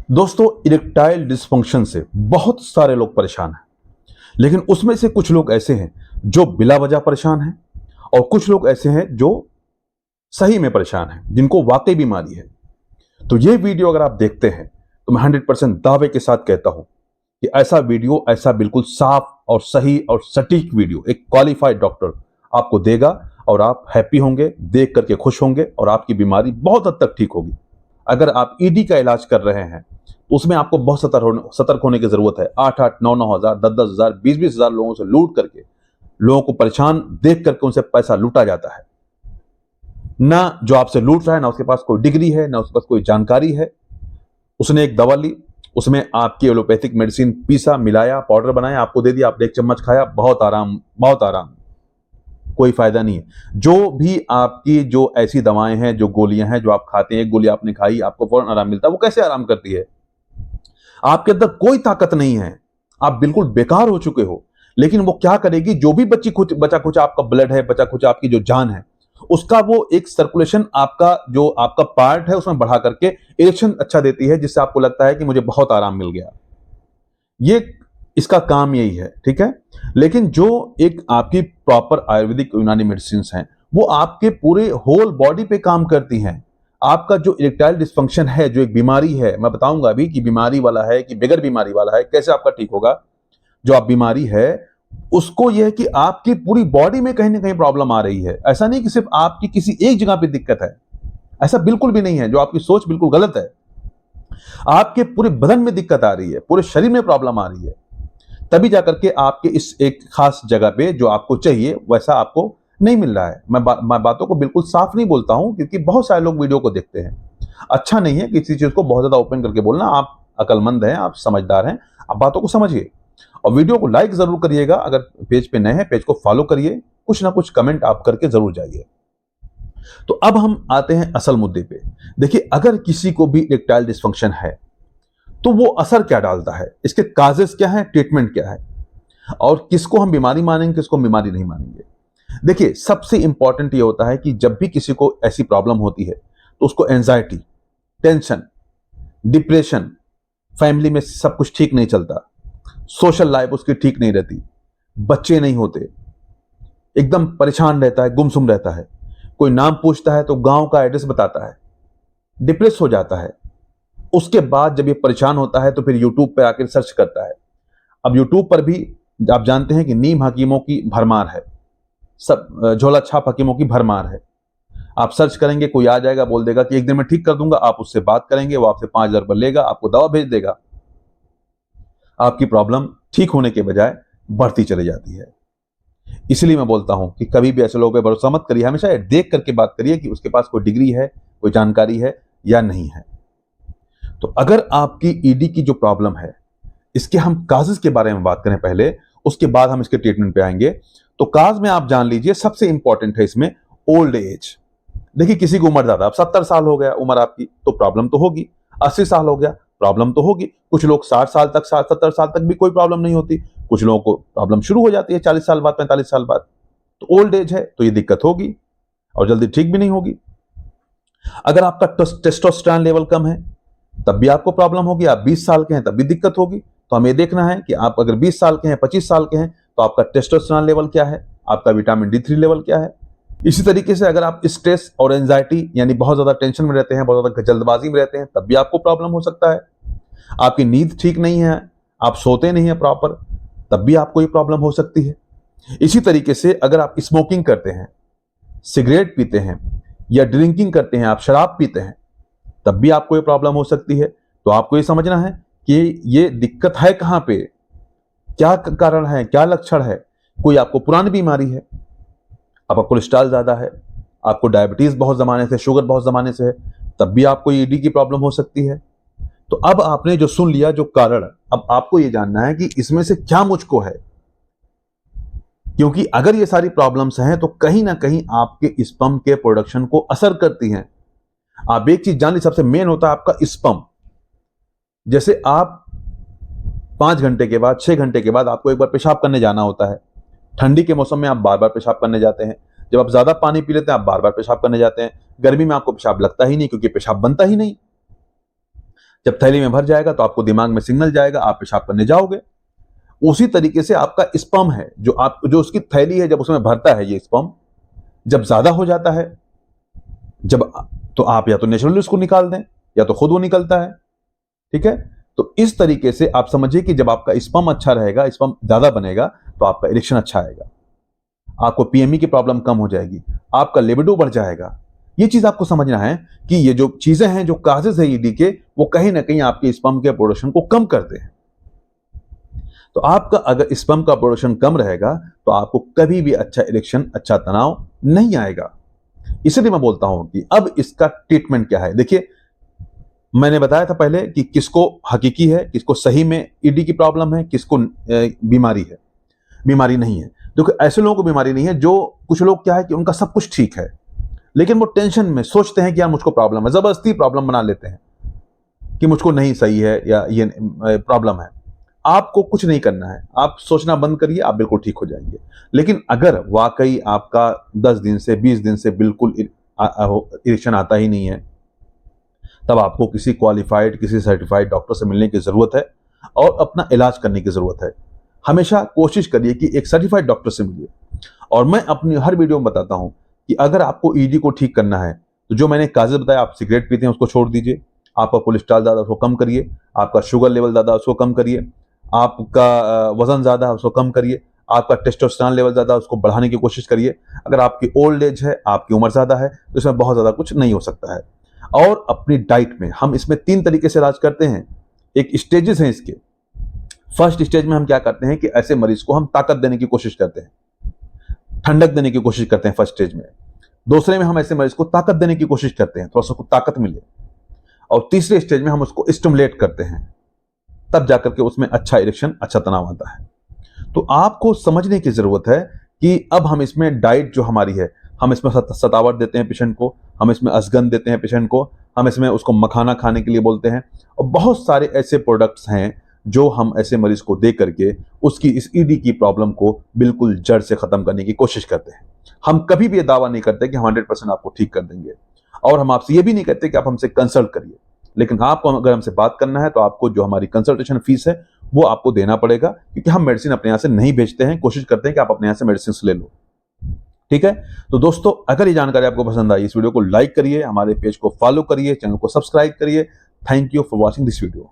दोस्तों, erectile dysfunction से बहुत सारे लोग परेशान हैं, लेकिन उसमें से कुछ लोग ऐसे हैं जो बिला वजह परेशान हैं और कुछ लोग ऐसे हैं जो सही में परेशान हैं, जिनको वाकई बीमारी है। तो ये वीडियो अगर आप देखते हैं तो मैं 100% दावे के साथ कहता हूं कि ऐसा वीडियो, ऐसा बिल्कुल साफ और सही और सटीक वीडियो एक क्वालिफाइड डॉक्टर आपको देगा और आप हैप्पी होंगे, देख करके खुश होंगे और आपकी बीमारी बहुत हद तक ठीक होगी। अगर आप ईडी का इलाज कर रहे हैं तो उसमें आपको बहुत सतर्क होने की जरूरत है। 8-8, 9-9 हजार, 10-10 हजार, 20-20 हजार लोगों से लूट करके, लोगों को परेशान देख करके उनसे पैसा लूटा जाता है। ना जो आपसे लूट रहा है, ना उसके पास कोई डिग्री है, ना उसके पास कोई जानकारी है। उसने एक दवा ली, उसमें आपकी एलोपैथिक मेडिसिन पीसा, मिलाया, पाउडर बनाया, आपको दे दिया, आपने एक चम्मच खाया, बहुत आराम, बहुत आराम, कोई फायदा नहीं है। जो भी आपकी जो ऐसी दवाएं हैं, जो गोलियां हैं जो आप खाते हैं, एक गोली आपने खाई, आपको फौरन आराम मिलता है, वो कैसे आराम करती है? आपके अंदर कोई ताकत नहीं है, आप बिल्कुल बेकार हो चुके हो। लेकिन वो क्या करेगी, जो भी बचा कुछ आपका ब्लड है, बचा कुछ आपकी जो जान है, उसका वो एक सर्कुलेशन, आपका जो आपका पार्ट है उसमें बढ़ा करके इरेक्शन अच्छा देती है, जिससे आपको लगता है कि मुझे बहुत आराम मिल गया। ये इसका काम यही है, ठीक है। लेकिन जो एक आपकी प्रॉपर आयुर्वेदिक यूनानी मेडिसिन हैं, वो आपके पूरे होल बॉडी पे काम करती हैं। आपका जो इरेक्टाइल डिस्फंक्शन है, जो एक बीमारी है, मैं बताऊंगा अभी कि बीमारी वाला है कि बगैर बीमारी वाला है, कैसे आपका ठीक होगा। जो आप बीमारी है उसको यह है कि आपकी पूरी बॉडी में कहीं ना कहीं प्रॉब्लम आ रही है। ऐसा नहीं कि सिर्फ आपकी किसी एक जगह पे दिक्कत है, ऐसा बिल्कुल भी नहीं है। जो आपकी सोच बिल्कुल गलत है। आपके पूरे बदन में दिक्कत आ रही है, पूरे शरीर में प्रॉब्लम आ रही है, तभी जाकर के आपके इस एक खास जगह पे जो आपको चाहिए वैसा आपको नहीं मिल रहा है। मैं बातों को बिल्कुल साफ नहीं बोलता हूं, क्योंकि बहुत सारे लोग वीडियो को देखते हैं। अच्छा नहीं है किसी चीज को बहुत ज्यादा ओपन करके बोलना। आप अकलमंद हैं, आप समझदार हैं, आप बातों को समझिए और वीडियो को लाइक जरूर करिएगा। अगर पेज पे नए हैं, पेज को फॉलो करिए, कुछ ना कुछ कमेंट आप करके जरूर जाइए। तो अब हम आते हैं असल मुद्दे पे। देखिए, अगर किसी को भी इरेक्टाइल डिस्फंक्शन है तो वो असर क्या डालता है, इसके काजेस क्या है, ट्रीटमेंट क्या है, और किसको हम बीमारी मानेंगे, किसको हम बीमारी नहीं मानेंगे। देखिए, सबसे इंपॉर्टेंट ये होता है कि जब भी किसी को ऐसी प्रॉब्लम होती है तो उसको एंजाइटी, टेंशन, डिप्रेशन, फैमिली में सब कुछ ठीक नहीं चलता, सोशल लाइफ उसकी ठीक नहीं रहती, बच्चे नहीं होते, एकदम परेशान रहता है, गुमसुम रहता है, कोई नाम पूछता है तो गांव का एड्रेस बताता है, डिप्रेस हो जाता है। उसके बाद जब ये परेशान होता है तो फिर यूट्यूब पे आकर सर्च करता है। अब यूट्यूब पर भी आप जानते हैं कि नीम हकीमों की भरमार है, सब झोला छाप हकीमों की भरमार है। आप सर्च करेंगे, कोई आ जाएगा, बोल देगा कि एक दिन में ठीक कर दूंगा। आप उससे बात करेंगे, वो आपसे 5,000 रुपये लेगा, आपको दवा भेज देगा। आपकी प्रॉब्लम ठीक होने के बजाय बढ़ती चली जाती है। इसलिए मैं बोलता हूं कि कभी भी ऐसे लोगों पर भरोसा मत करिए, हमेशा देख करके बात करिए कि उसके पास कोई डिग्री है, कोई जानकारी है या नहीं है। तो अगर आपकी ईडी की जो प्रॉब्लम है, इसके हम काजेस के बारे में बात करें पहले, उसके बाद हम इसके ट्रीटमेंट पे आएंगे। तो काज में आप जान लीजिए, सबसे इंपॉर्टेंट है इसमें ओल्ड एज। देखिए, किसी की उम्र ज्यादा, अब 70 साल हो गया उम्र आपकी तो प्रॉब्लम तो होगी, 80 साल हो गया प्रॉब्लम तो होगी, कुछ लोग 60 साल तक, 70 साल तक भी कोई प्रॉब्लम नहीं होती, कुछ लोगों को प्रॉब्लम शुरू हो जाती है 40 साल बाद, 45 साल बाद। तो ओल्ड एज है तो ये दिक्कत होगी और जल्दी ठीक भी नहीं होगी। अगर आपका टेस्टोस्टेरोन लेवल कम है तब भी आपको प्रॉब्लम होगी। आप 20 साल के हैं तब भी दिक्कत होगी। तो हमें देखना है कि आप अगर 20 साल के हैं, 25 साल के हैं, तो आपका टेस्टोस्टेरोन लेवल क्या है, आपका विटामिन D3 लेवल क्या है। इसी तरीके से अगर आप स्ट्रेस और एंजाइटी यानी बहुत ज्यादा टेंशन में रहते हैं, बहुत ज्यादा जल्दबाजी में रहते हैं, तब भी आपको प्रॉब्लम हो सकता है। आपकी नींद ठीक नहीं है, आप सोते नहीं है प्रॉपर, तब भी आपको ये प्रॉब्लम हो सकती है। इसी तरीके से अगर आप स्मोकिंग करते हैं, सिगरेट पीते हैं या ड्रिंकिंग करते हैं, आप शराब पीते हैं, तब भी आपको ये प्रॉब्लम हो सकती है। तो आपको ये समझना है कि ये दिक्कत है कहां पे, क्या कारण है, क्या लक्षण है। कोई आपको पुरानी बीमारी है, आपका कोलेस्ट्रॉल ज्यादा है, आपको डायबिटीज बहुत जमाने से, शुगर बहुत जमाने से है, तब भी आपको ईडी की प्रॉब्लम हो सकती है। तो अब आपने जो सुन लिया जो कारण, अब आपको ये जानना है कि इसमें से क्या मुझको है। क्योंकि अगर ये सारी प्रॉब्लम्स हैं तो कहीं ना कहीं आपके स्पर्म के प्रोडक्शन को असर करती हैं। आप एक चीज जान ली, सबसे मेन होता है आपका स्पर्म। जैसे आप 5 घंटे के बाद, 6 घंटे के बाद आपको एक बार पेशाब करने जाना होता है। ठंडी के मौसम में आप बार बार पेशाब करने जाते हैं। जब आप ज्यादा पानी पी लेते हैं, आप बार बार पेशाब करने जाते हैं। गर्मी में आपको पेशाब लगता ही नहीं, क्योंकि पेशाब बनता ही नहीं। जब थैली में भर जाएगा तो आपको दिमाग में सिग्नल जाएगा, आप पेशाब करने जाओगे। उसी तरीके से आपका स्पर्म है, जो उसकी थैली है, जब उसमें भरता है ये स्पर्म, जब ज्यादा हो जाता है, जब तो आप या तो नेचुरली उसको निकाल दें या तो खुद वो निकलता है। ठीक है, तो इस तरीके से आप समझिए कि जब आपका स्पर्म अच्छा रहेगा, स्पर्म ज्यादा बनेगा, तो आपका इरेक्शन अच्छा आएगा, आपको पीएमई की प्रॉब्लम कम हो जाएगी, आपका लिबिडो बढ़ जाएगा। ये चीज आपको समझना है कि ये जो चीजें हैं, जो काजेज है ईडी के, वो कहीं ना कहीं आपके स्पर्म के प्रोडक्शन को कम करते हैं। तो आपका अगर स्पर्म का प्रोडक्शन कम रहेगा तो आपको कभी भी अच्छा इरेक्शन, अच्छा तनाव नहीं आएगा। इसलिए मैं बोलता हूं कि अब इसका ट्रीटमेंट क्या है। देखिए, मैंने बताया था पहले कि किसको हकीकी है, किसको सही में ईडी की प्रॉब्लम है, किसको बीमारी है, बीमारी नहीं है। देखो, ऐसे लोगों को बीमारी नहीं है, जो कुछ लोग क्या है कि उनका सब कुछ ठीक है, लेकिन वो टेंशन में सोचते हैं कि यार मुझको प्रॉब्लम है, जबरदस्ती प्रॉब्लम बना लेते हैं कि मुझको नहीं सही है या ये प्रॉब्लम है। आपको कुछ नहीं करना है, आप सोचना बंद करिए, आप बिल्कुल ठीक हो जाएंगे। लेकिन अगर वाकई आपका 10 दिन से 20 दिन से बिल्कुल इरेक्शन आता ही नहीं है, तब आपको किसी क्वालिफाइड, किसी सर्टिफाइड डॉक्टर से मिलने की जरूरत है और अपना इलाज करने की जरूरत है। हमेशा कोशिश करिए कि एक सर्टिफाइड डॉक्टर से मिलिए। और मैं अपनी हर वीडियो में बताता हूं कि अगर आपको ईडी को ठीक करना है तो जो मैंने काजेज बताया, आप सिगरेट पीते हैं उसको छोड़ दीजिए, आपका कोलेस्ट्रॉल ज्यादा उसको कम करिए, आपका शुगर लेवल ज्यादा उसको कम करिए, आपका वजन ज्यादा है उसको कम करिए, आपका टेस्टोस्टेरोन लेवल ज्यादा है उसको बढ़ाने की कोशिश करिए। अगर आपकी ओल्ड एज है, आपकी उम्र ज्यादा है, तो इसमें बहुत ज्यादा कुछ नहीं हो सकता है। और अपनी डाइट में हम इसमें 3 तरीके से इलाज करते हैं। एक स्टेजेस हैं इसके। फर्स्ट स्टेज में हम क्या करते हैं कि ऐसे मरीज को हम ताकत देने की कोशिश करते हैं, ठंडक देने की कोशिश करते हैं फर्स्ट स्टेज में। दूसरे में हम ऐसे मरीज को ताकत देने की कोशिश करते हैं, थोड़ा सा ताकत मिले। और तीसरे स्टेज में हम उसको स्टिमुलेट करते हैं, तब जाकर के उसमें अच्छा इरेक्शन, अच्छा तनाव आता है। तो आपको समझने की जरूरत है कि अब हम इसमें डाइट जो हमारी है, हम इसमें सतावट देते हैं पेशेंट को, हम इसमें असगंध देते हैं पेशेंट को, हम इसमें उसको मखाना खाने के लिए बोलते हैं, और बहुत सारे ऐसे प्रोडक्ट्स हैं जो हम ऐसे मरीज को दे करके उसकी इस ईडी की प्रॉब्लम को बिल्कुल जड़ से खत्म करने की कोशिश करते हैं। हम कभी भी ये दावा नहीं करते कि हम 100% आपको ठीक कर देंगे, और हम आपसे ये भी नहीं कहते कि आप हमसे कंसल्ट करिए। लेकिन आपको अगर हमसे बात करना है तो आपको जो हमारी कंसल्टेशन फीस है वो आपको देना पड़ेगा, क्योंकि हम मेडिसिन अपने यहाँ से नहीं भेजते हैं, कोशिश करते हैं कि आप अपने यहाँ से मेडिसिन ले लो। ठीक है, तो दोस्तों, अगर ये जानकारी आपको पसंद आई, इस वीडियो को लाइक करिए, हमारे पेज को फॉलो करिए, चैनल को सब्सक्राइब करिए। Thank you for watching this video.